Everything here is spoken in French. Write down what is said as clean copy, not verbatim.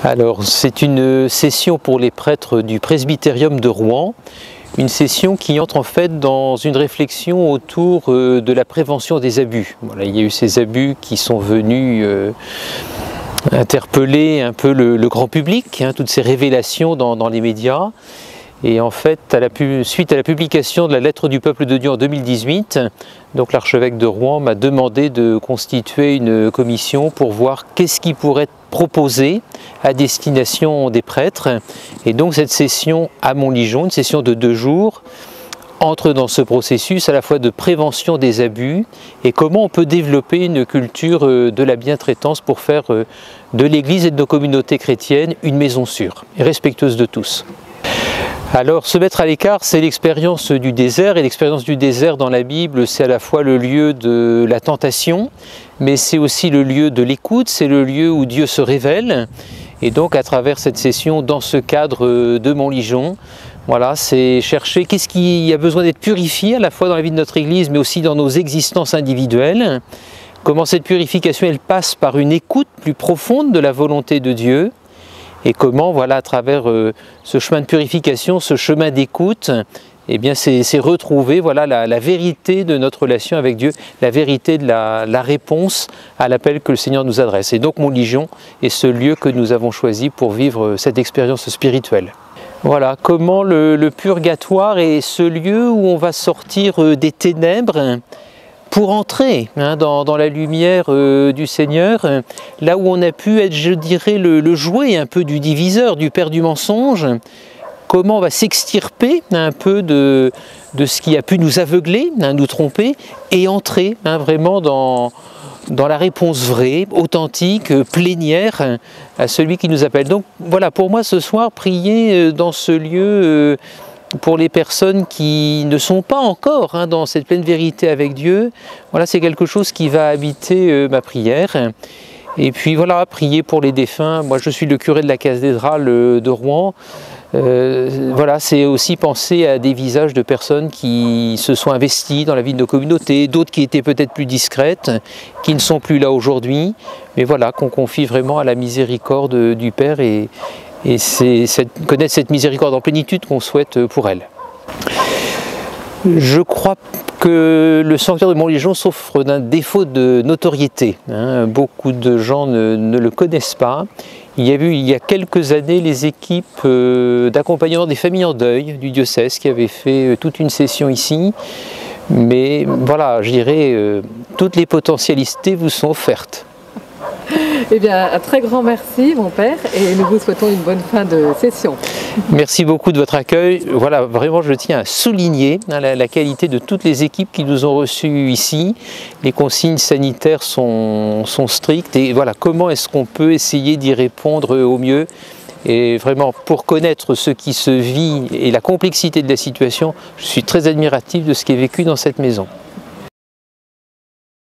Alors, c'est une session pour les prêtres du presbytérium de Rouen, une session qui entre en fait dans une réflexion autour de la prévention des abus. Voilà, il y a eu ces abus qui sont venus interpeller un peu le grand public, toutes ces révélations dans les médias. Et en fait, suite à la publication de la Lettre du peuple de Dieu en 2018, donc l'archevêque de Rouen m'a demandé de constituer une commission pour voir qu'est-ce qui pourrait être proposé à destination des prêtres. Et donc cette session à Montligeon, une session de 2 jours, entre dans ce processus à la fois de prévention des abus et comment on peut développer une culture de la bientraitance pour faire de l'Église et de nos communautés chrétiennes une maison sûre et respectueuse de tous. Alors, se mettre à l'écart, c'est l'expérience du désert, et l'expérience du désert dans la Bible, c'est à la fois le lieu de la tentation, mais c'est aussi le lieu de l'écoute, c'est le lieu où Dieu se révèle. Et donc, à travers cette session, dans ce cadre de Montligeon, voilà, c'est chercher qu'est-ce qui a besoin d'être purifié, à la fois dans la vie de notre Église, mais aussi dans nos existences individuelles. Comment cette purification, elle passe par une écoute plus profonde de la volonté de Dieu. Et comment, voilà, à travers ce chemin de purification, ce chemin d'écoute, eh bien, c'est retrouver, voilà, la vérité de notre relation avec Dieu, la vérité de la réponse à l'appel que le Seigneur nous adresse. Et donc, Montligeon est ce lieu que nous avons choisi pour vivre cette expérience spirituelle. Voilà, comment le purgatoire est ce lieu où on va sortir des ténèbres pour entrer dans la lumière du Seigneur, là où on a pu être, je dirais, le jouet un peu du diviseur, du père du mensonge. Comment on va s'extirper un peu de ce qui a pu nous aveugler, nous tromper, et entrer vraiment dans la réponse vraie, authentique, plénière à celui qui nous appelle. Donc voilà, pour moi ce soir, prier dans ce lieu pour les personnes qui ne sont pas encore dans cette pleine vérité avec Dieu, voilà, c'est quelque chose qui va habiter ma prière. Et puis voilà, prier pour les défunts. Moi je suis le curé de la cathédrale de Rouen. Voilà, c'est aussi penser à des visages de personnes qui se sont investies dans la vie de nos communautés, d'autres qui étaient peut-être plus discrètes, qui ne sont plus là aujourd'hui, mais voilà, qu'on confie vraiment à la miséricorde du Père et c'est connaître cette miséricorde en plénitude qu'on souhaite pour elle. Je crois que le sanctuaire de Montligeon souffre d'un défaut de notoriété. Beaucoup de gens ne le connaissent pas. Il y a eu il y a quelques années les équipes d'accompagnement des familles en deuil du diocèse qui avaient fait toute une session ici. Mais voilà, je dirais, toutes les potentialités vous sont offertes. Eh bien, un très grand merci, mon père, et nous vous souhaitons une bonne fin de session. Merci beaucoup de votre accueil. Voilà, vraiment, je tiens à souligner la qualité de toutes les équipes qui nous ont reçus ici. Les consignes sanitaires sont strictes et voilà, comment est-ce qu'on peut essayer d'y répondre au mieux. Et vraiment, pour connaître ce qui se vit et la complexité de la situation, je suis très admiratif de ce qui est vécu dans cette maison.